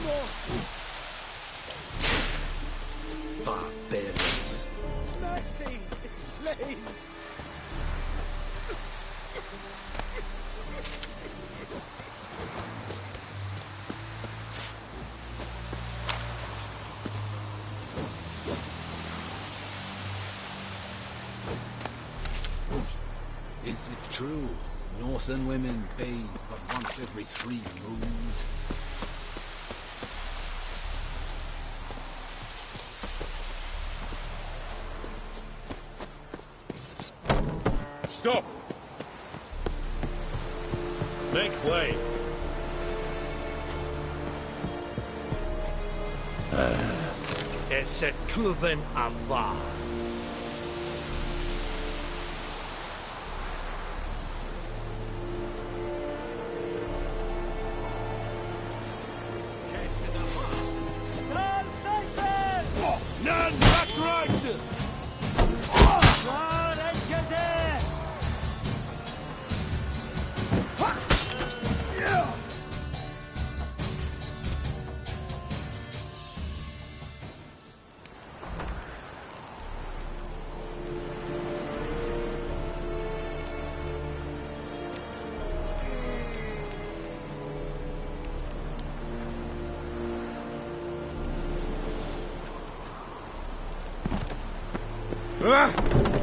more! Barbarians. Mercy! Please! Is it true? Northern women bathe but once every 3 moons? Stop! Make way! It's a proven avar. None but right!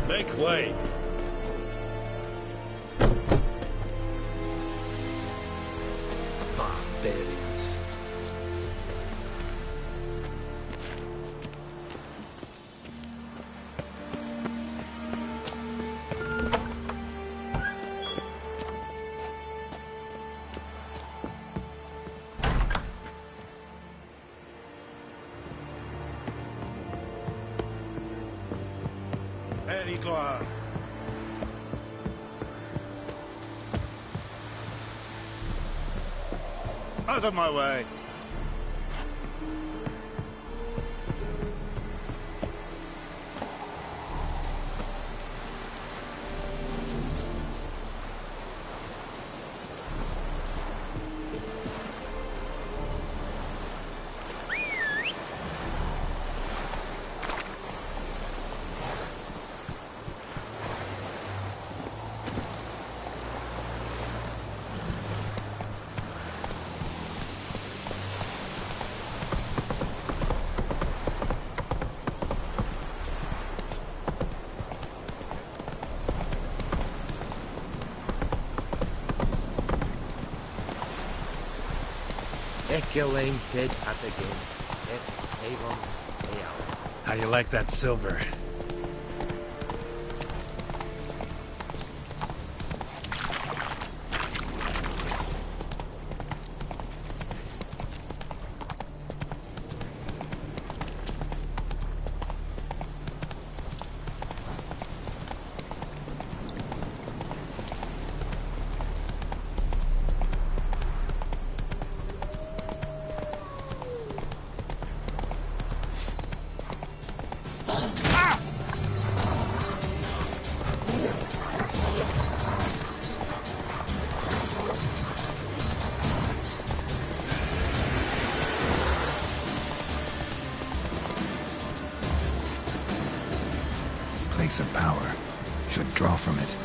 Make way! Barbarians. ENCORE! Out of my way! How you like that silver? Place of power should draw from it.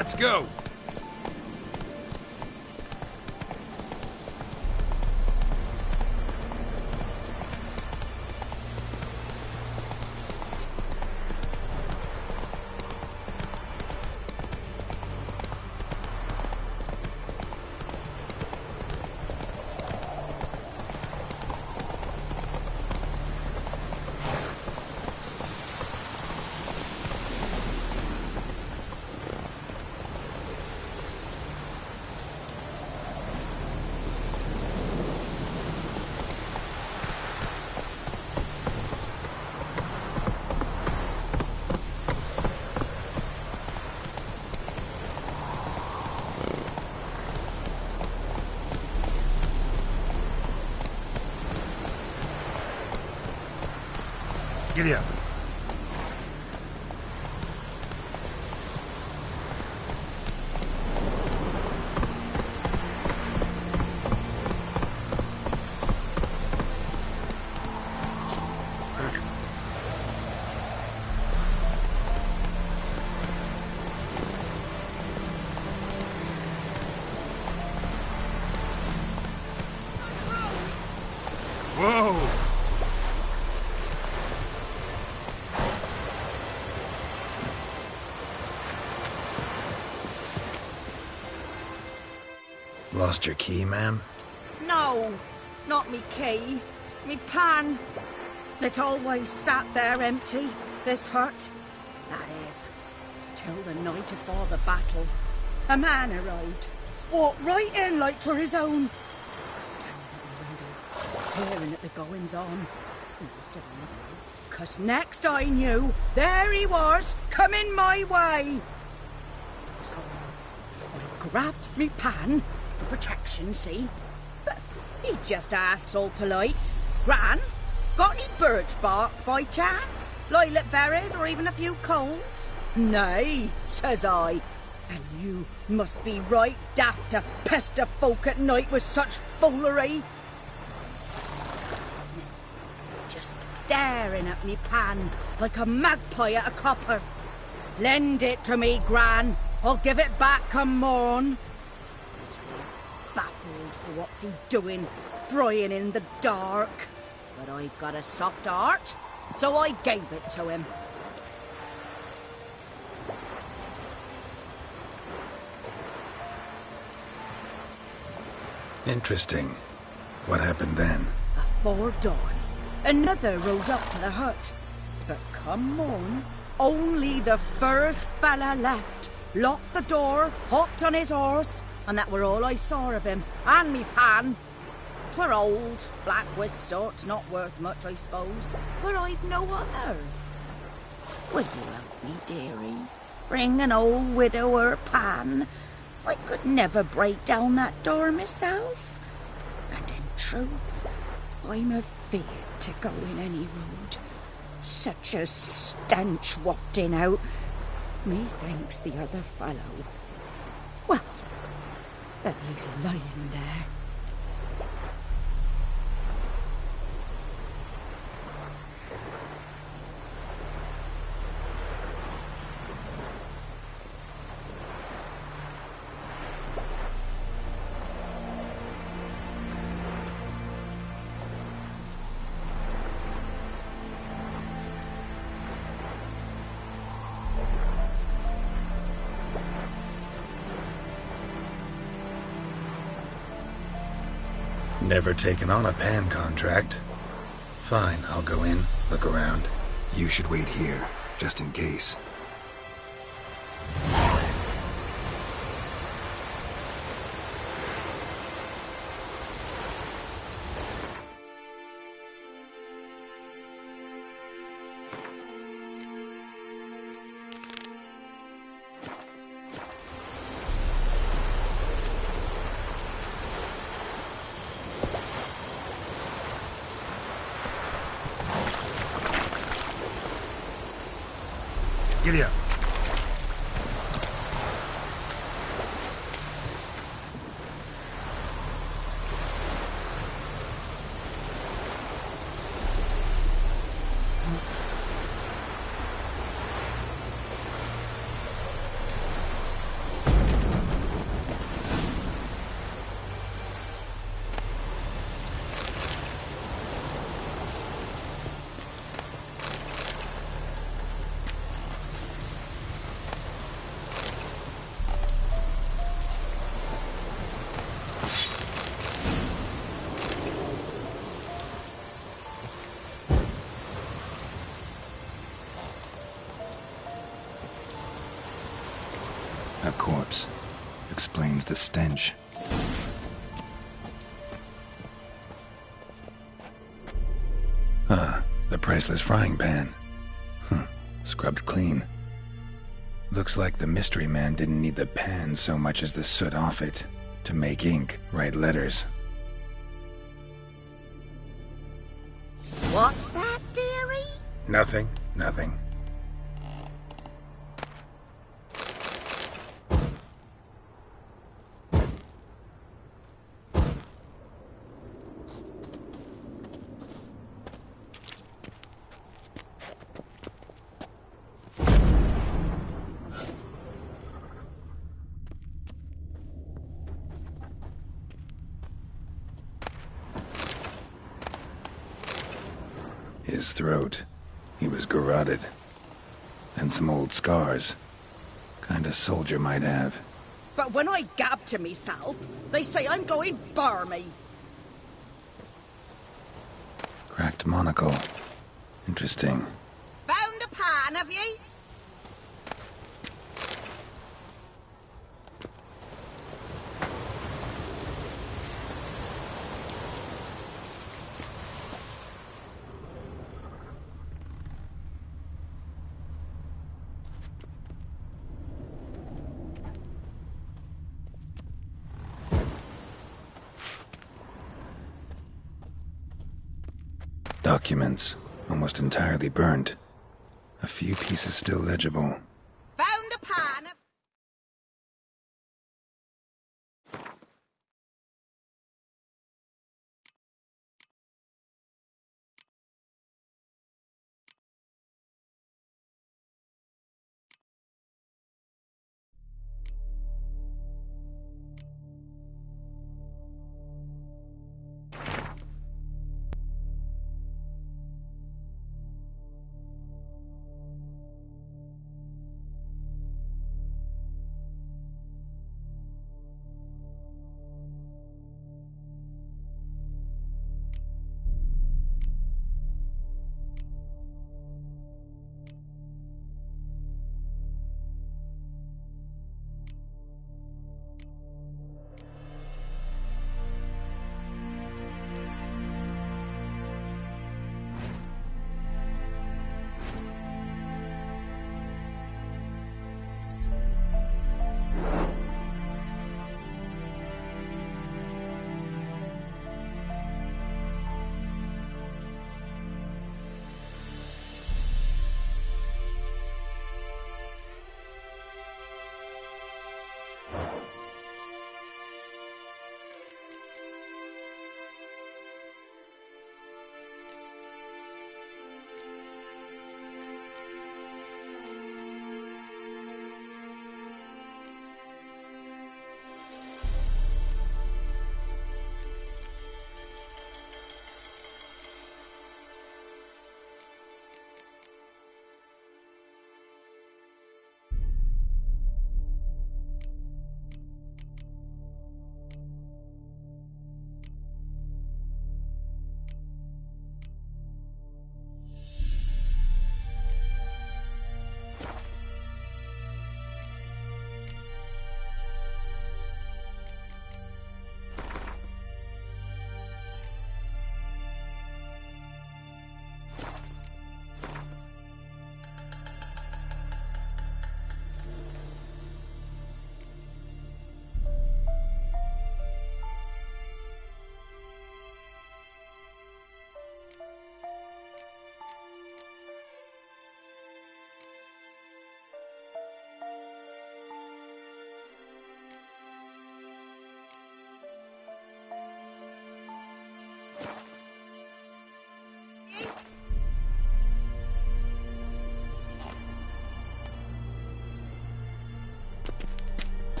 Let's go! Giddy up. Whoa! Lost your key, ma'am? No, not me key. Me pan. It's always sat there empty, this hut. That is, till the night afore the battle. A man arrived. Walked right in like 'twere his own. Standing at the window, peering at the goings-on. He must have known, 'cause next I knew, there he was, coming my way. So I grabbed me pan, for protection, see? But he just asks all polite, Gran, got any birch bark by chance? Lilac berries or even a few coals? Nay, says I. And you must be right daft to pester folk at night with such foolery. I sits listening, just staring at me pan like a magpie at a copper. Lend it to me, Gran. I'll give it back come morn. Baffled for what's he doing, frying in the dark. But I've got a soft heart, so I gave it to him. Interesting. What happened then? Afore dawn, another rode up to the hut. But come morn, only the first fella left. Locked the door, hopped on his horse, and that were all I saw of him, and me pan. 'Twere old, black-wist sort, not worth much, I suppose, but I've no other. Will you help me, dearie? Bring an old widower pan? I could never break down that door myself. And in truth, I'm afeard to go in any road. Such a stench wafting out. Methinks the other fellow... Well, that he's lying there. Never taken on a pan contract. Fine, I'll go in, look around. You should wait here, just in case. Giddy up. A corpse. Explains the stench. Ah, the priceless frying pan. Scrubbed clean. Looks like the mystery man didn't need the pan so much as the soot off it to make ink, write letters. What's that, dearie? Nothing. His throat. He was garroted. And some old scars. Kind a soldier might have. But when I gab to myself, they say I'm going barmy. Cracked monocle. Interesting. Found the pan, have ye? Documents, almost entirely burnt. A few pieces still legible. Found the pan.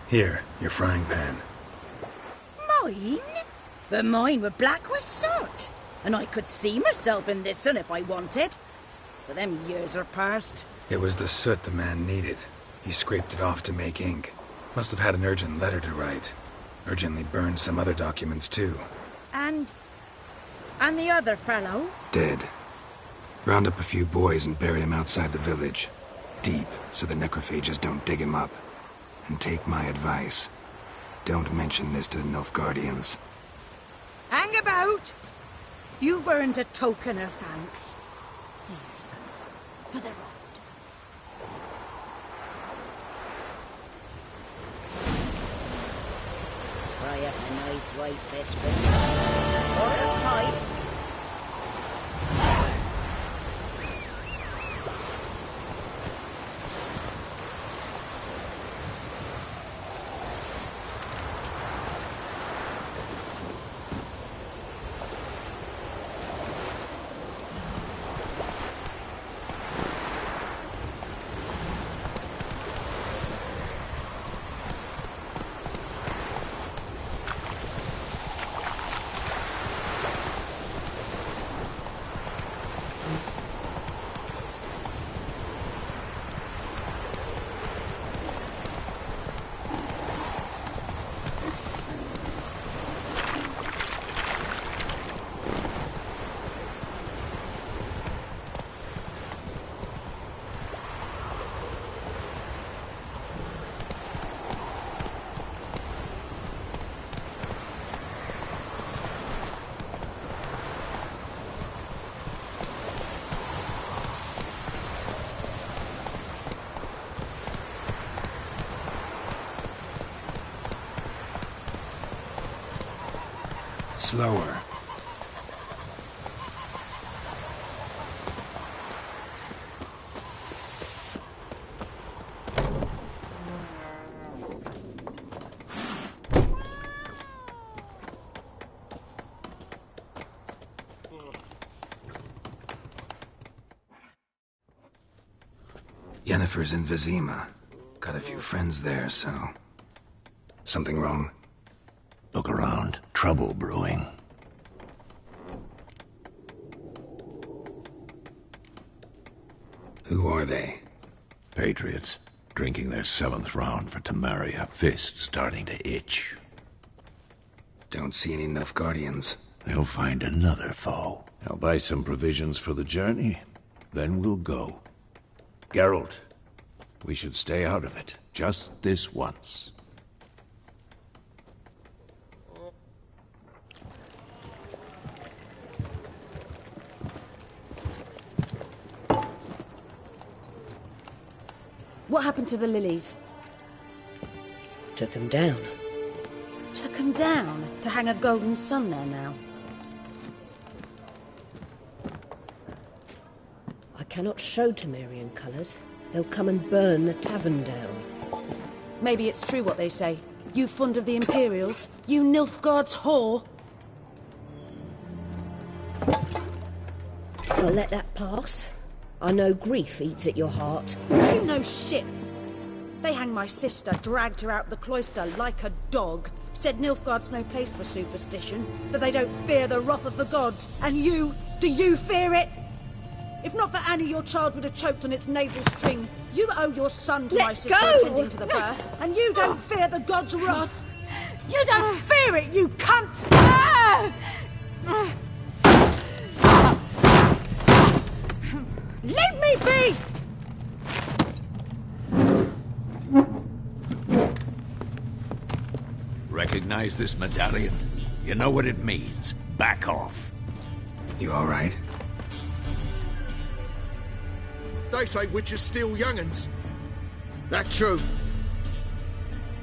Here, your frying pan. Mine? The mine were black with soot, and I could see myself in this one if I wanted. But them years are past. It was the soot the man needed. He scraped it off to make ink. Must have had an urgent letter to write. Urgently burned some other documents too. And the other fellow? Dead. Round up a few boys and bury him outside the village. Deep, so the necrophages don't dig him up. And take my advice. Don't mention this to the Nilfgaardians. Hang about! You've earned a token of thanks. Here, son, for the road. Fry up a nice white fish for me. Or a pipe. Slower. Yennefer's in Vizima. Got a few friends there, so... Something wrong? Look around. Trouble brewing. Who are they? Patriots. Drinking their 7th round for Temeria. Fist starting to itch. Don't see any Nilfgaardians. They'll find another foe. I'll buy some provisions for the journey. Then we'll go. Geralt, we should stay out of it. Just this once. What happened to the lilies? Took him down. Took him down to hang a golden sun there now. I cannot show Temerian colours. They'll come and burn the tavern down. Maybe it's true what they say. You fond of the Imperials? You Nilfgaard's whore? I'll let that pass. I know grief eats at your heart. You know shit. They hanged my sister, dragged her out the cloister like a dog. Said Nilfgaard's no place for superstition, that they don't fear the wrath of the gods. And you, do you fear it? If not for Annie, your child would have choked on its navel string. You owe your son to my sister attending to the birth, and you don't fear the gods' wrath. You don't fear it, you cunt! Leave me be! Recognize this medallion? You know what it means. Back off. You all right? They say witches steal young'uns. That true?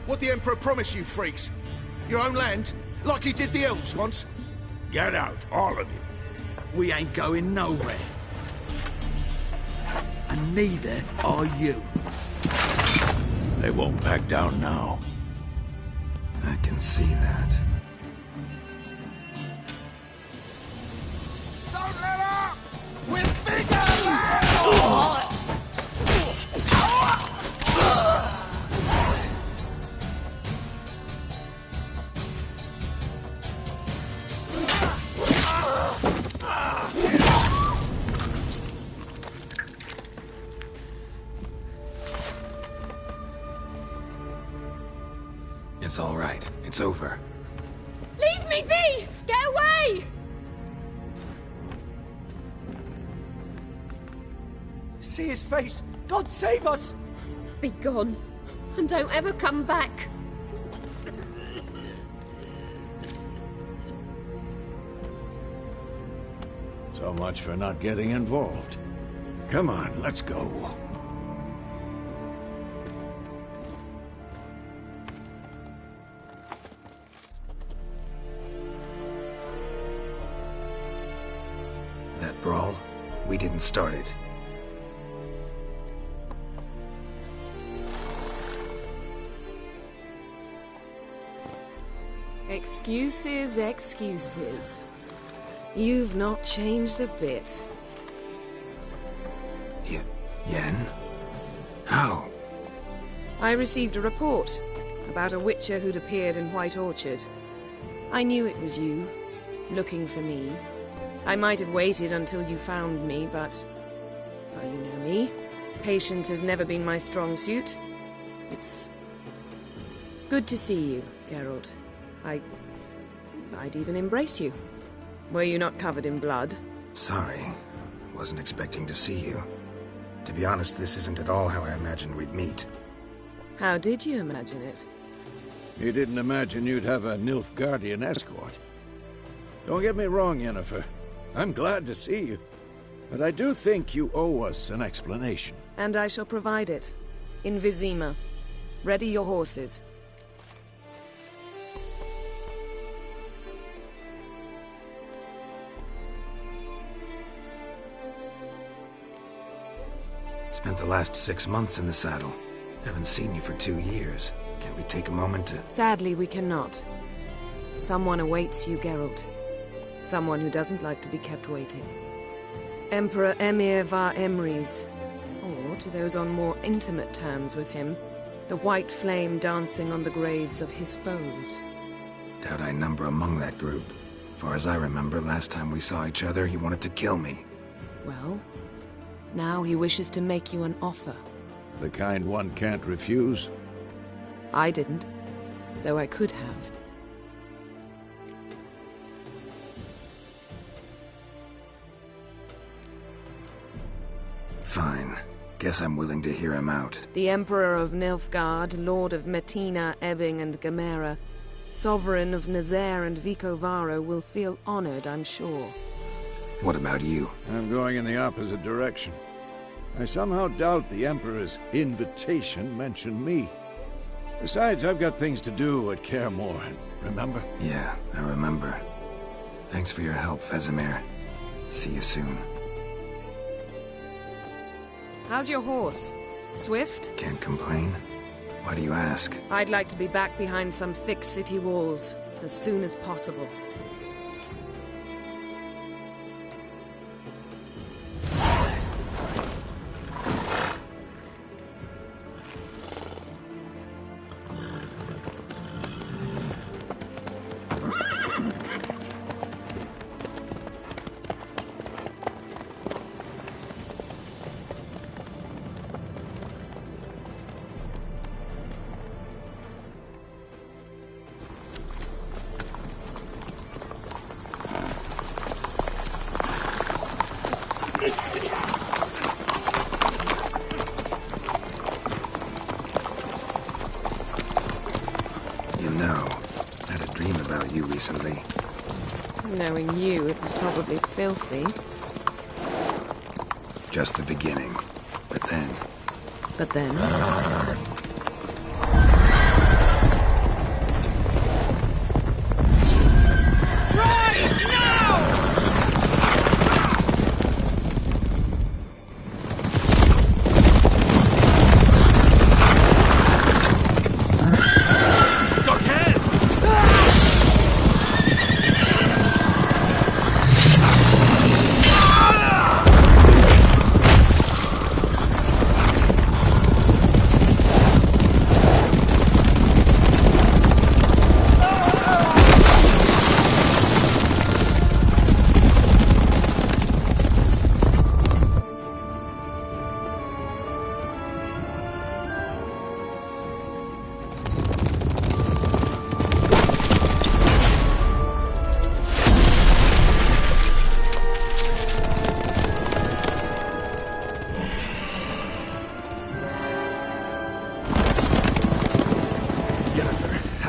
What the Emperor promised you freaks? Your own land? Like he did the elves once? Get out, all of you. We ain't going nowhere. And neither are you. They won't back down now. I can see that. Don't let up! We're bigger! It's all right. It's over. Leave me be! Get away! See his face! God save us! Be gone, and don't ever come back. So much for not getting involved. Come on, let's go. That brawl, we didn't start it. Excuses, excuses. You've not changed a bit. Yen? How? I received a report about a witcher who'd appeared in White Orchard. I knew it was you, looking for me. I might have waited until you found me, but... well, you know me. Patience has never been my strong suit. It's... good to see you, Geralt. I'd even embrace you. Were you not covered in blood? Sorry. Wasn't expecting to see you. To be honest, this isn't at all how I imagined we'd meet. How did you imagine it? You didn't imagine you'd have a Nilfgaardian escort. Don't get me wrong, Yennefer. I'm glad to see you. But I do think you owe us an explanation. And I shall provide it. In Vizima. Ready your horses. Spent the last 6 months in the saddle. Haven't seen you for 2 years. Can't we take a moment to... Sadly, we cannot. Someone awaits you, Geralt. Someone who doesn't like to be kept waiting. Emperor Emir var Emrys. Or, to those on more intimate terms with him, the white flame dancing on the graves of his foes. Doubt I number among that group. Far as I remember, last time we saw each other, he wanted to kill me. Well, now he wishes to make you an offer. The kind one can't refuse? I didn't, though I could have. Fine. Guess I'm willing to hear him out. The Emperor of Nilfgaard, Lord of Metina, Ebbing and Gamera, Sovereign of Nazaire and Vicovaro will feel honored, I'm sure. What about you? I'm going in the opposite direction. I somehow doubt the Emperor's invitation mentioned me. Besides, I've got things to do at Kaer Morhen, remember? Yeah, I remember. Thanks for your help, Vesemir. See you soon. How's your horse? Swift? Can't complain. Why do you ask? I'd like to be back behind some thick city walls, as soon as possible. Recently. Knowing you, it was probably filthy. Just the beginning. But then... But then?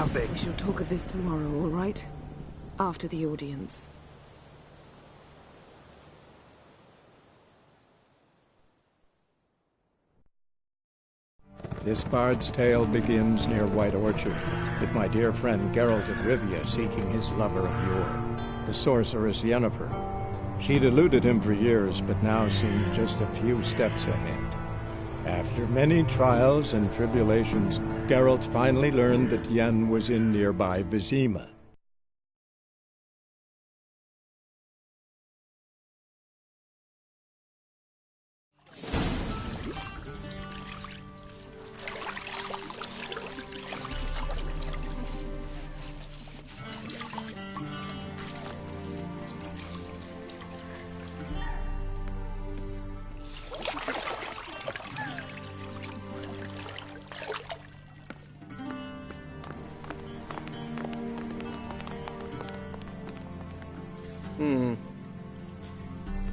How big? We shall talk of this tomorrow, all right? After the audience. This bard's tale begins near White Orchard, with my dear friend Geralt of Rivia seeking his lover of yore, the sorceress Yennefer. She'd eluded him for years, but now seemed just a few steps ahead. After many trials and tribulations, Geralt finally learned that Yen was in nearby Vizima.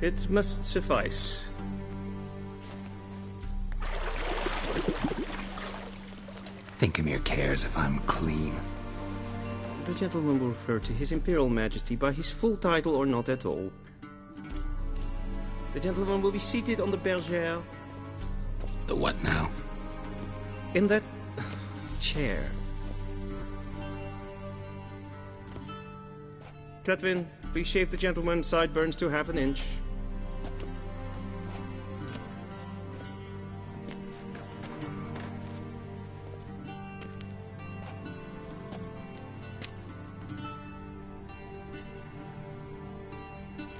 It must suffice. Thinkamere cares if I'm clean. The gentleman will refer to His Imperial Majesty by his full title or not at all. The gentleman will be seated on the bergère. The what now? In that chair. Cletwin, please shave the gentleman's sideburns to half an inch.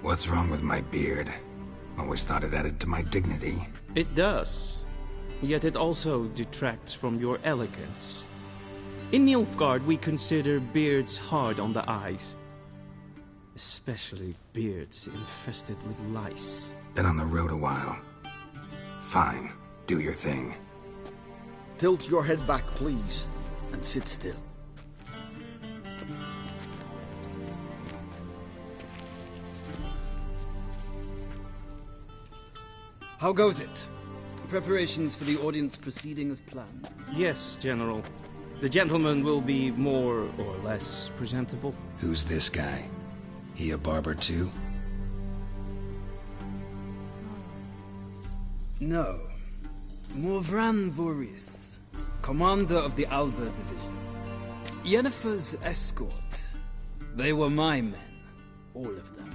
What's wrong with my beard? Always thought it added to my dignity. It does. Yet it also detracts from your elegance. In Nilfgaard, we consider beards hard on the eyes. Especially beards infested with lice. Been on the road a while. Fine. Do your thing. Tilt your head back, please, and sit still. How goes it? Preparations for the audience proceeding as planned? Yes, General. The gentleman will be more or less presentable. Who's this guy? He a barber too? No. Morvran Voris, commander of the Alba Division. Yennefer's escort. They were my men. All of them.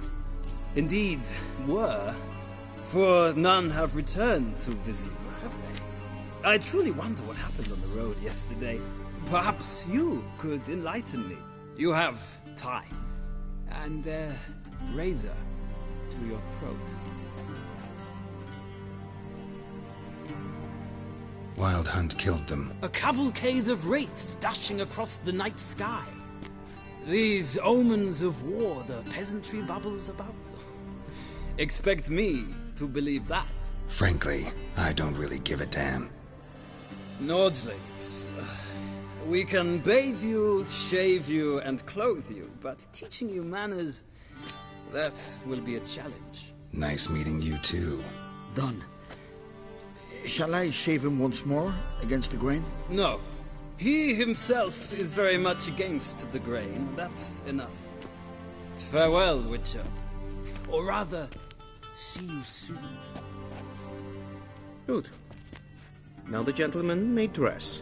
Indeed, were. For none have returned to Vizima, have they? I truly wonder what happened on the road yesterday. Perhaps you could enlighten me. You have time. And a razor to your throat. Wild Hunt killed them. A cavalcade of wraiths dashing across the night sky. These omens of war the peasantry babbles about. Expect me to believe that. Frankly, I don't really give a damn. Nordlings. We can bathe you, shave you, and clothe you, but teaching you manners, that will be a challenge. Nice meeting you too. Done. Shall I shave him once more, against the grain? No. He himself is very much against the grain. That's enough. Farewell, Witcher. Or rather, see you soon. Good. Now the gentleman may dress.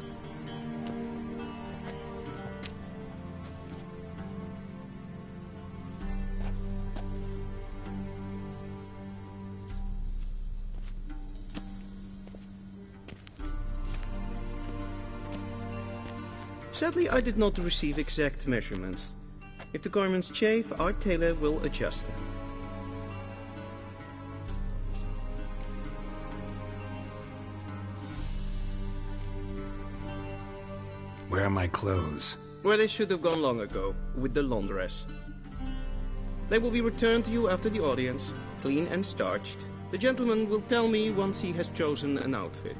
Sadly, I did not receive exact measurements. If the garments chafe, our tailor will adjust them. Where are my clothes? Where they should have gone long ago, with the laundress. They will be returned to you after the audience, clean and starched. The gentleman will tell me once he has chosen an outfit.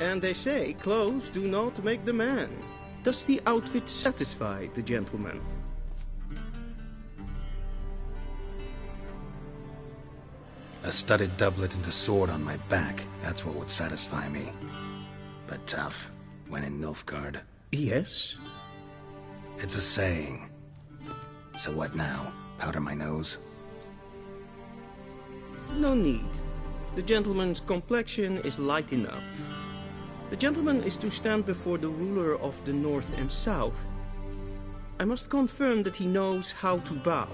And they say clothes do not make the man. Does the outfit satisfy the gentleman? A studded doublet and a sword on my back, that's what would satisfy me. But tough, when in Nilfgaard. Yes? It's a saying. So what now? Powder my nose? No need. The gentleman's complexion is light enough. The gentleman is to stand before the ruler of the North and South. I must confirm that he knows how to bow.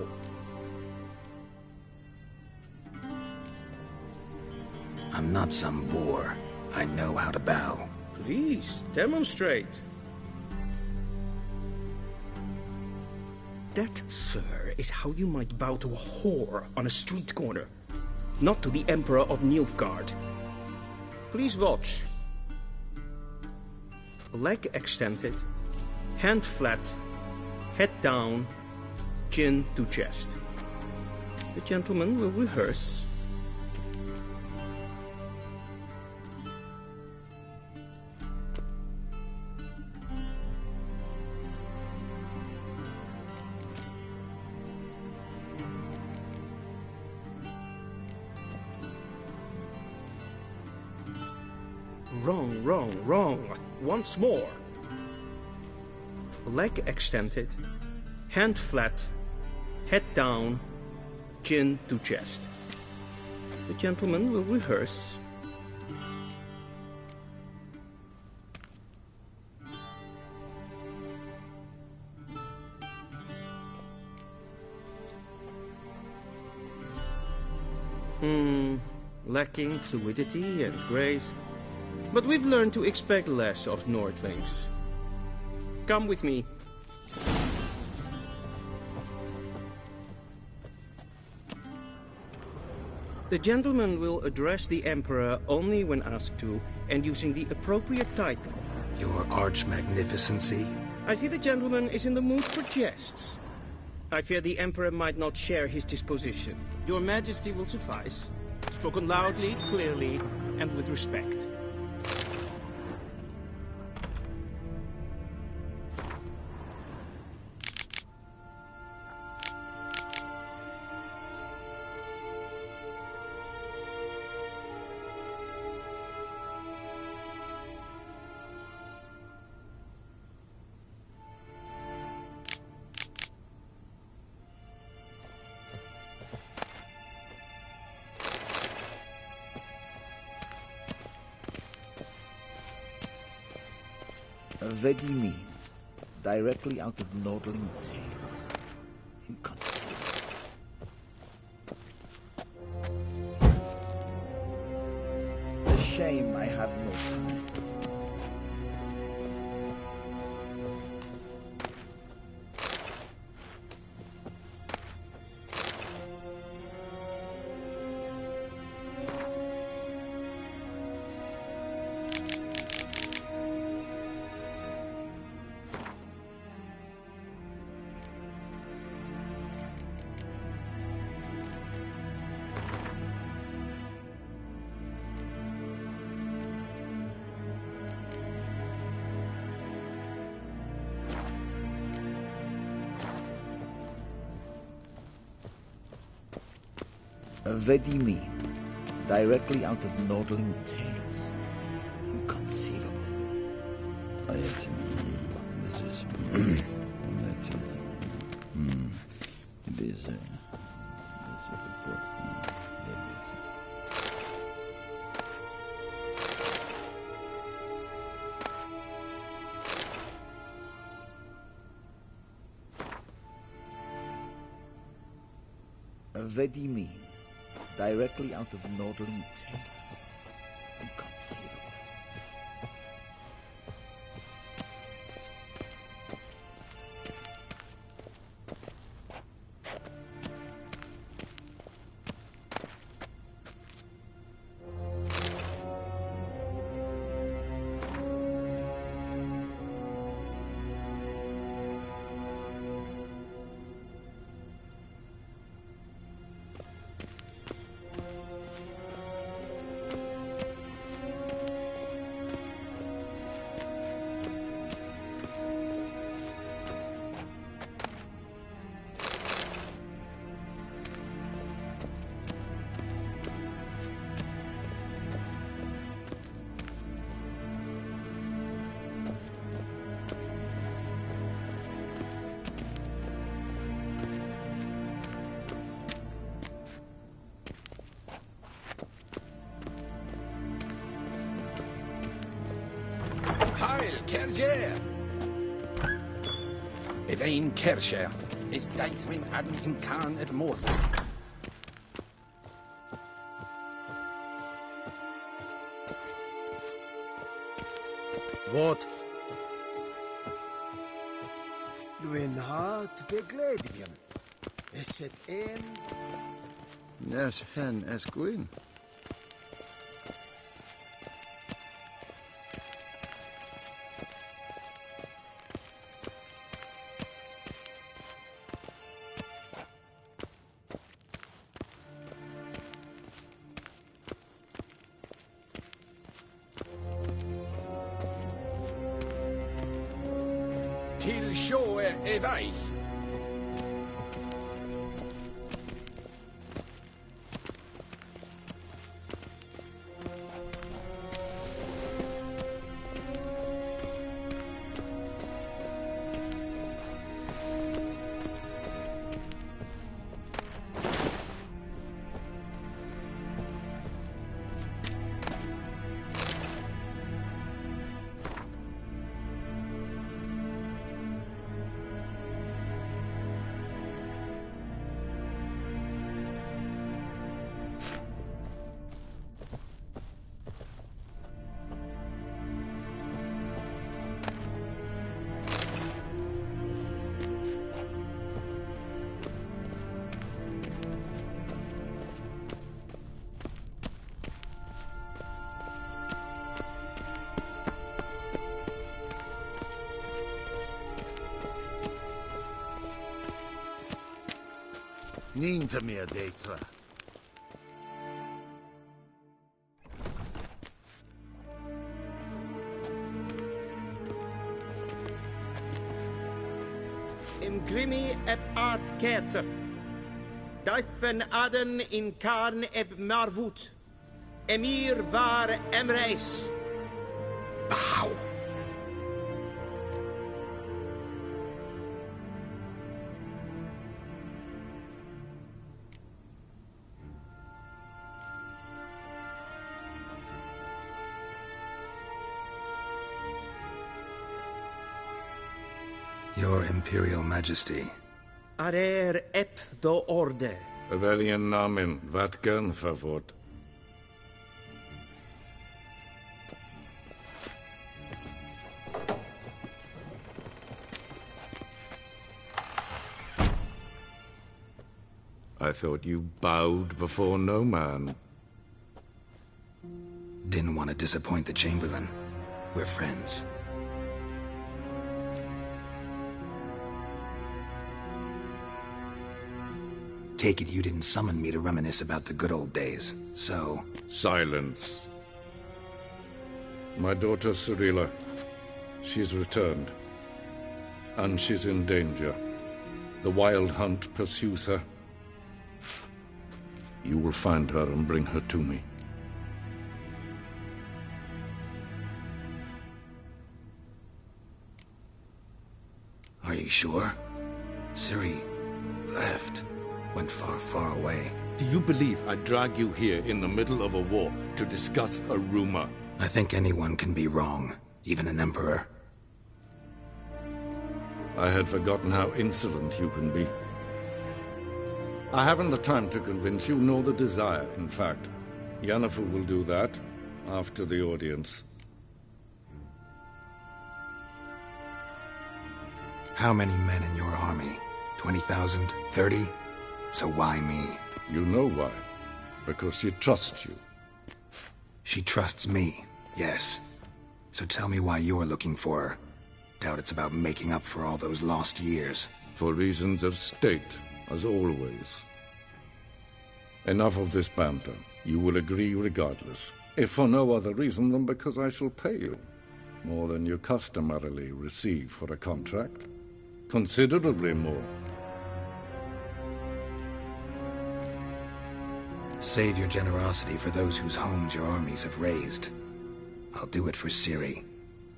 I'm not some boor. I know how to bow. Please, demonstrate. That, sir, is how you might bow to a whore on a street corner. Not to the Emperor of Nilfgaard. Please watch. Leg extended, hand flat, head down, chin to chest. The gentleman will rehearse. Wrong, wrong, wrong. Once more. Leg extended, hand flat, head down, chin to chest. The gentleman will rehearse. Lacking fluidity and grace. But we've learned to expect less of Nordlings. Come with me. The gentleman will address the Emperor only when asked to, and using the appropriate title. Your Arch-Magnificency? I see the gentleman is in the mood for jests. I fear the Emperor might not share his disposition. Your Majesty will suffice. Spoken loudly, clearly, and with respect. Vedimin, directly out of Nordling tales. Inconceivable. A shame I have no time. Vedimin, directly out of Nordling tales. Inconceivable. This is... This is the poor thing. Vedimin, directly out of Nordling tales. Inconceivable. Kerjer! If ein Kerjer is Deithwin Adden in Khan at Morford. What? Dwi'n hart vergledvium. Is het een? Nes hen es gwyn. Til sjåe er vei. Niente meer detra. Im Grimmi eb Art Kerzer. Duifen Aden in Karn eb Marwood. Emir var Emreis. Bauw. Your Imperial Majesty. Arer ep the orde. Weljen namen, wat kan favort? I thought you bowed before no man. Didn't want to disappoint the Chamberlain. We're friends. Take it you didn't summon me to reminisce about the good old days, so... Silence. My daughter Cyrilla, she's returned. And she's in danger. The Wild Hunt pursues her. You will find her and bring her to me. Are you sure? Ciri left. Went far, far away. Do you believe I drag you here in the middle of a war to discuss a rumor? I think anyone can be wrong, even an emperor. I had forgotten how insolent you can be. I haven't the time to convince you, nor the desire, in fact. Yennefer will do that after the audience. How many men in your army? 20,000? 30? So why me? You know why. Because she trusts you. She trusts me, yes. So tell me why you're looking for her. Doubt it's about making up for all those lost years. For reasons of state, as always. Enough of this banter. You will agree regardless. If for no other reason than because I shall pay you. More than you customarily receive for a contract. Considerably more. Save your generosity for those whose homes your armies have razed. I'll do it for Ciri,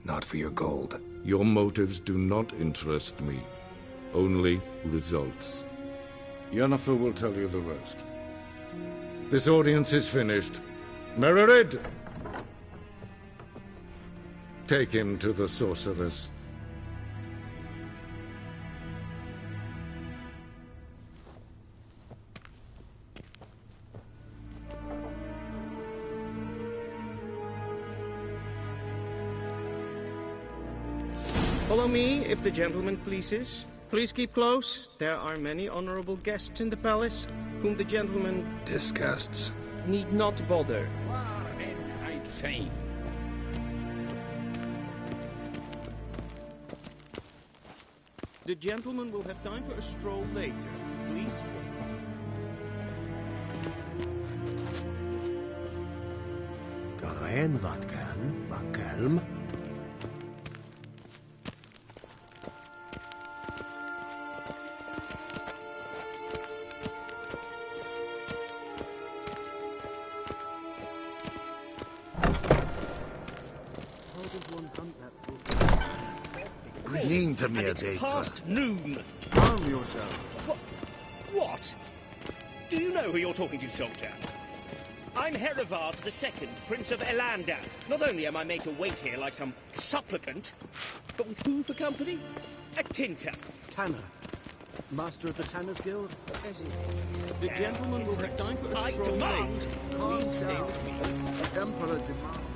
not for your gold. Your motives do not interest me. Only results. Yennefer will tell you the rest. This audience is finished. Mererid! Take him to the sorceress. Follow me, if the gentleman pleases. Please keep close. There are many honorable guests in the palace, whom the gentleman... disgusts. ...need not bother. The gentleman will have time for a stroll later. Please. Karen, wat kan, maar kalm. Lean to me, It's past noon. Calm yourself. What? Do you know who you're talking to, soldier? I'm Herivard II, Prince of Elandan. Not only am I made to wait here like some supplicant, but with who for company? A tinter. Tanner. Master of the Tanners Guild? The gentleman will have time for a stroll later. Please stay with me. The Emperor demands.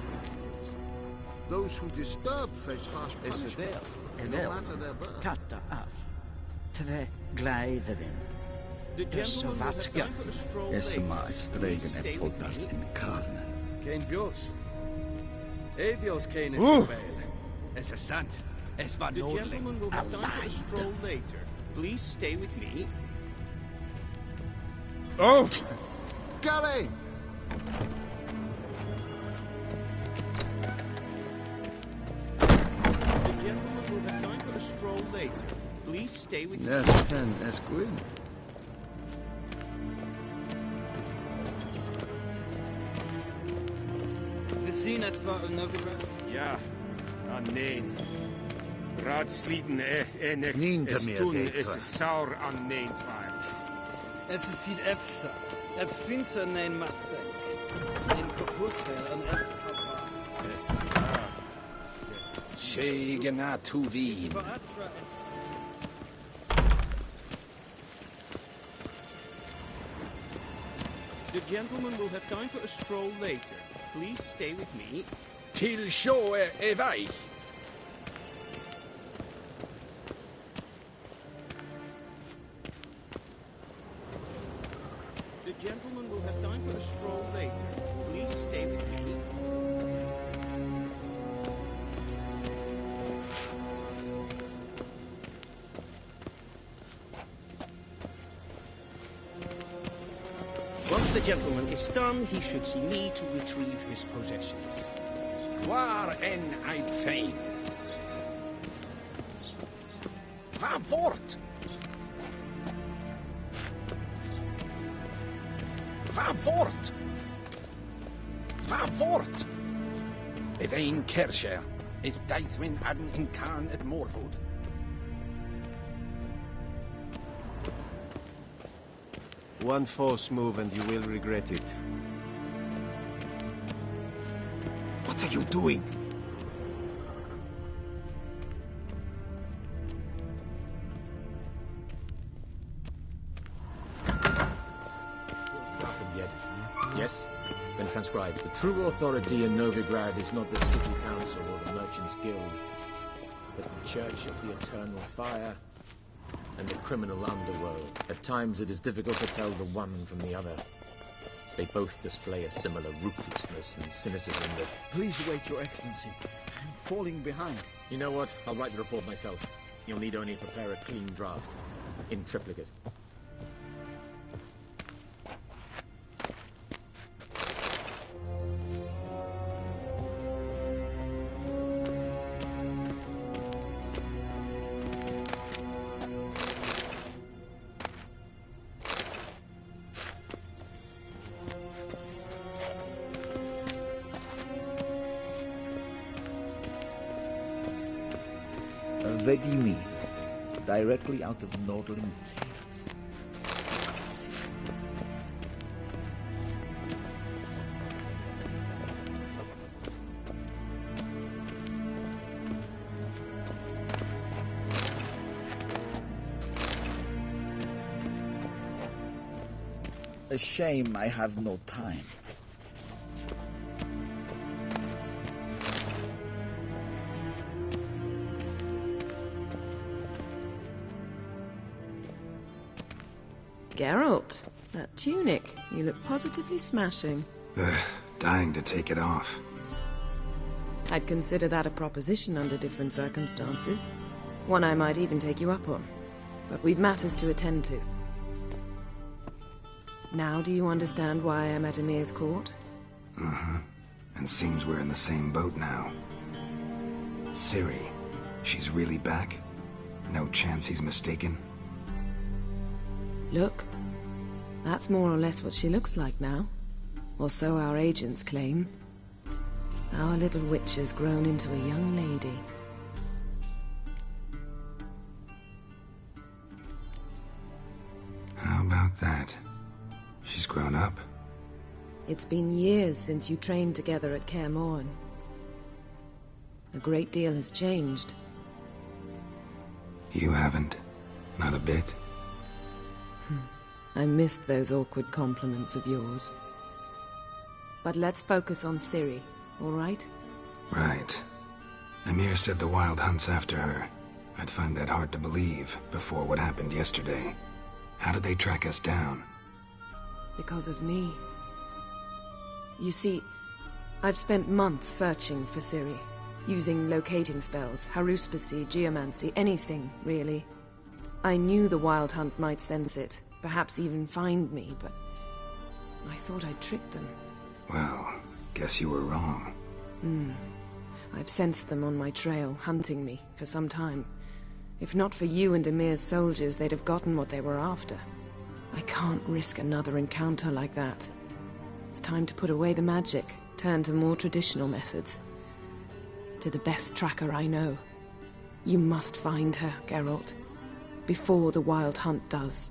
Those who disturb face harsh Is punishment, verdeel. no matter their birth. Katta af. Tve gleiderin. The gentleman will have time for a stroll later. my stregen heb voldast in karnen. Geen Vjos. Evios Kane is Veil. Es is sant. Es var The gentleman will have time for a stroll later. Please stay with me. Oh! Gary! The gentleman will have time for a stroll later. Please stay with me. Yes, Ken, as queen. We zien het waar een Novigrad. Ja, nee. Raadsliden nek Niet es meer, tun Data. es saur an nein feil. Es is ziet efsa. Eb finster nein machtdenk. In Kofurzel en eb papa. Es war. Shegena Tuvin. The gentleman will have time for a stroll later. Please stay with me. Till show evaich. The gentleman will have time for a stroll later. Please stay with me. Once the gentleman is done, he should see me to retrieve his possessions. Waar en uit fijn. Va voort. Va voort. Va voort. If een kerscher is Deithwin adden in Khan at Morvood. One false move and you will regret it. What are you doing? Happened yet? Yes? Then transcribe. The true authority in Novigrad is not the City Council or the Merchants Guild, but the Church of the Eternal Fire and the criminal underworld. At times it is difficult to tell the one from the other. They both display a similar ruthlessness and cynicism that... Please wait, Your Excellency. I'm falling behind. You know what? I'll write the report myself. You'll need only prepare a clean draft. In triplicate. Vedimin, directly out of Nordling Tales. A shame I have no time. Geralt, that tunic. You look positively smashing. Dying to take it off. I'd consider that a proposition under different circumstances. One I might even take you up on. But we've matters to attend to. Now do you understand why I'm at Emir's court? Mm-hmm. And seems we're in the same boat now. Ciri, she's really back? No chance he's mistaken? Look, that's more or less what she looks like now. Or so our agents claim. Our little witch has grown into a young lady. How about that? She's grown up? It's been years since you trained together at Kaer Morhen. A great deal has changed. You haven't? Not a bit? I missed those awkward compliments of yours. But let's focus on Ciri, all right? Right. Emir said the Wild Hunt's after her. I'd find that hard to believe before what happened yesterday. How did they track us down? Because of me. You see, I've spent months searching for Ciri, using locating spells, haruspicy, geomancy, anything, really. I knew the Wild Hunt might sense it, perhaps even find me, but I thought I'd tricked them. Well, guess you were wrong. I've sensed them on my trail, hunting me, for some time. If not for you and Emir's soldiers, they'd have gotten what they were after. I can't risk another encounter like that. It's time to put away the magic, turn to more traditional methods. To the best tracker I know. You must find her, Geralt, before the Wild Hunt does.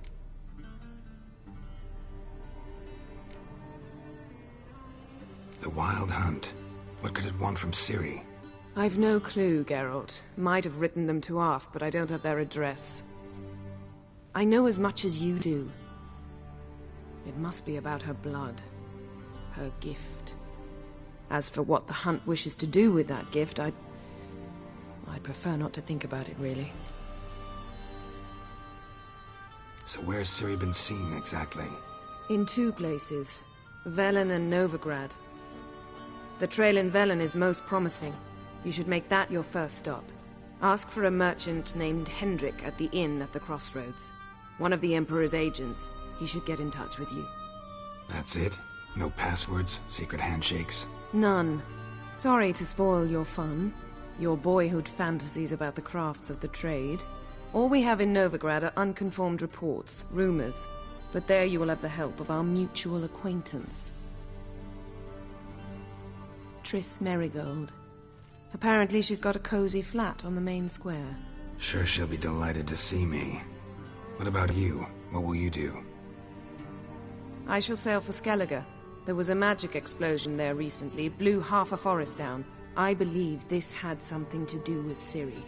The Wild Hunt? What could it want from Ciri? I've no clue, Geralt. Might have written them to ask, but I don't have their address. I know as much as you do. It must be about her blood. Her gift. As for what the Hunt wishes to do with that gift, I'd prefer not to think about it, really. So where's Ciri been seen, exactly? In two places. Velen and Novigrad. The trail in Velen is most promising. You should make that your first stop. Ask for a merchant named Hendrik at the inn at the crossroads. One of the Emperor's agents. He should get in touch with you. That's it? No passwords? Secret handshakes? None. Sorry to spoil your fun. Your boyhood fantasies about the crafts of the trade. All we have in Novigrad are unconformed reports, rumors. But there you will have the help of our mutual acquaintance. Triss Merigold. Apparently she's got a cozy flat on the main square. Sure she'll be delighted to see me. What about you? What will you do? I shall sail for Skellige. There was a magic explosion there recently, blew half a forest down. I believe this had something to do with Ciri.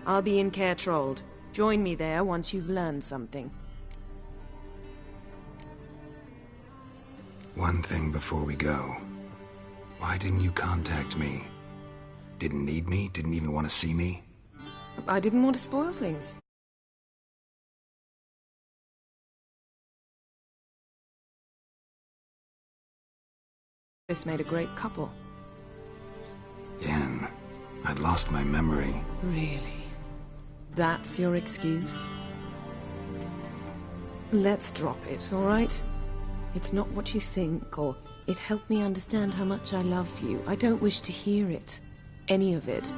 I'll be in Caer Trold. Join me there once you've learned something. One thing before we go. Why didn't you contact me? Didn't need me? Didn't even want to see me? I didn't want to spoil things. This made a great couple. Yen, I'd lost my memory. Really? That's your excuse? Let's drop it, all right? It's not what you think, or it helped me understand how much I love you. I don't wish to hear it. Any of it.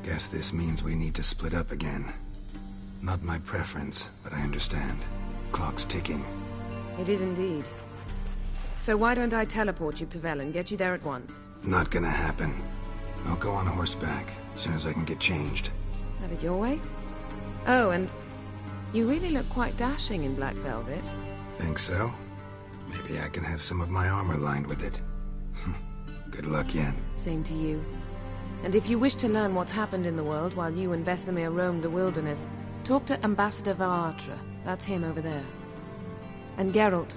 Guess this means we need to split up again. Not my preference, but I understand. Clock's ticking. It is indeed. So why don't I teleport you to Velen, get you there at once? Not gonna happen. I'll go on horseback, as soon as I can get changed. Have it your way? Oh, and you really look quite dashing in black velvet. Think so? Maybe I can have some of my armor lined with it. Good luck, Yen. Same to you. And if you wish to learn what's happened in the world while you and Vesemir roamed the wilderness, talk to Ambassador Varatra. That's him over there. And Geralt,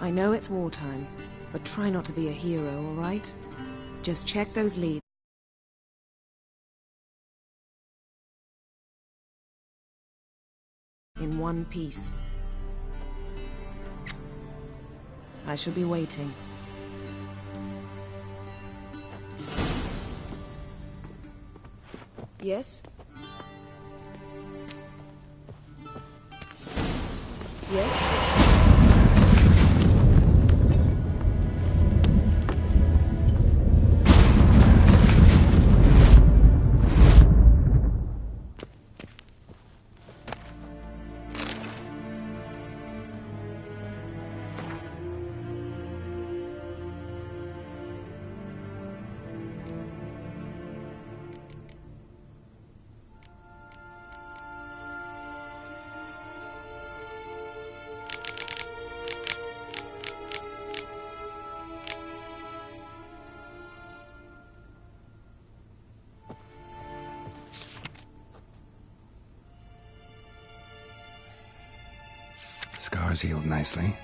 I know it's wartime, but try not to be a hero, all right? Just check those leads. In one piece. I shall be waiting. Yes? Yes? Scars healed nicely.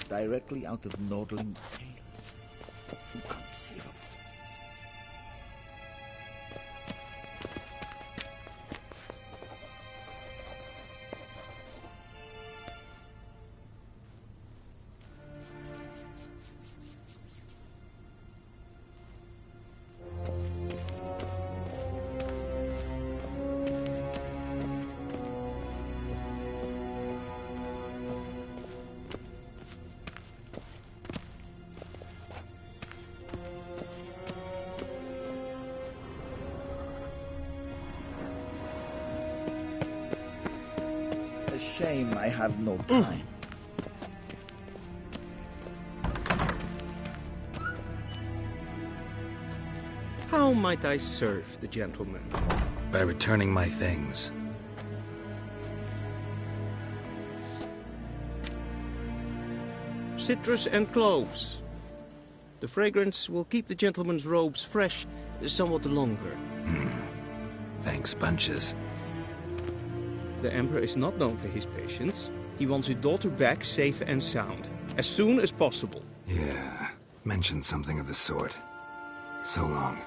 Directly out of Nordling tales. Inconceivable. A shame I have no time. How might I serve the gentleman? By returning my things. Citrus and cloves. The fragrance will keep the gentleman's robes fresh somewhat longer. Thanks, bunches. The Emperor is not known for his patience. He wants his daughter back safe and sound, as soon as possible. Yeah, mentioned something of the sort. So long.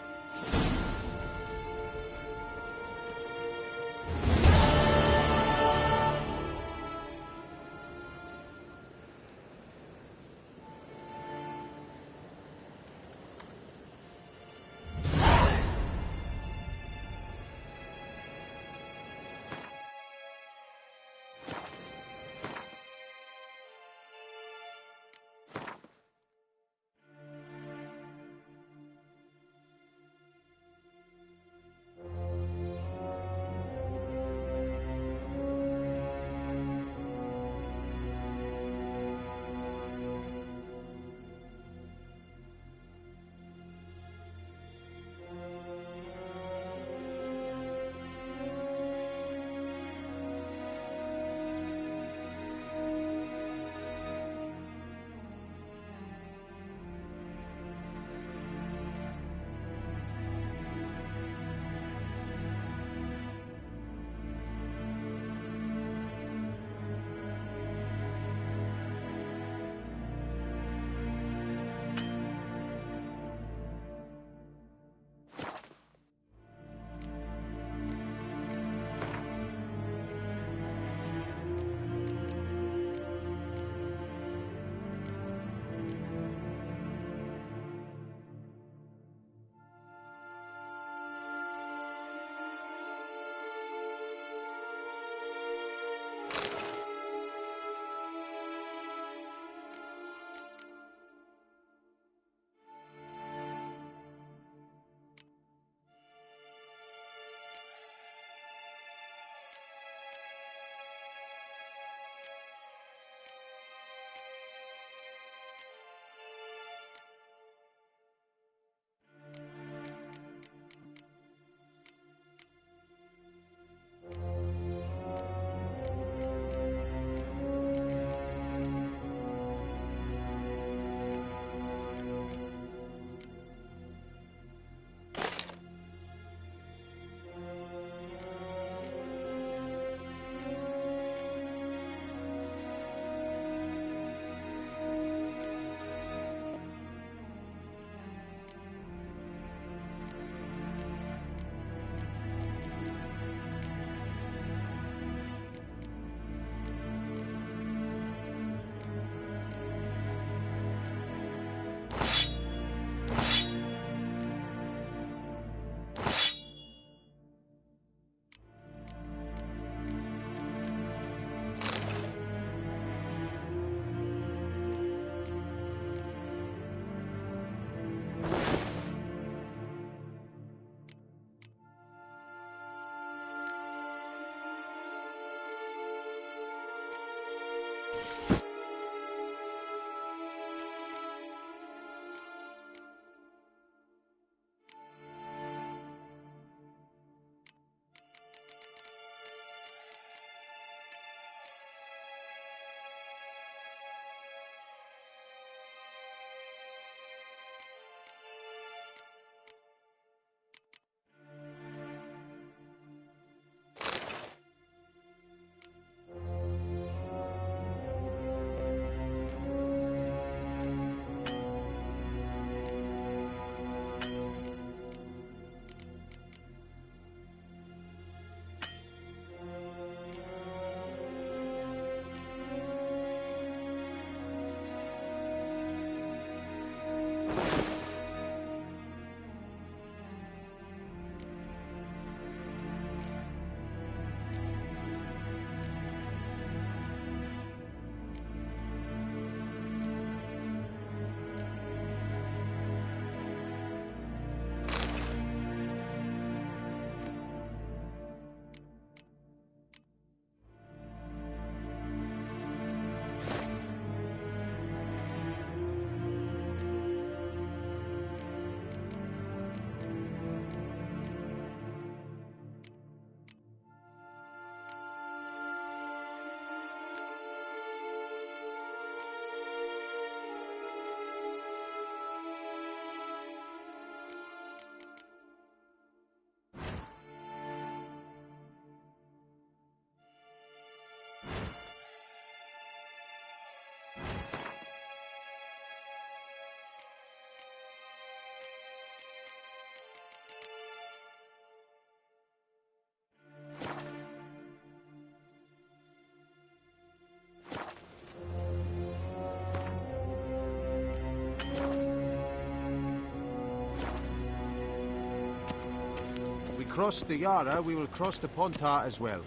crossed the Yara, we will cross the Pontar as well.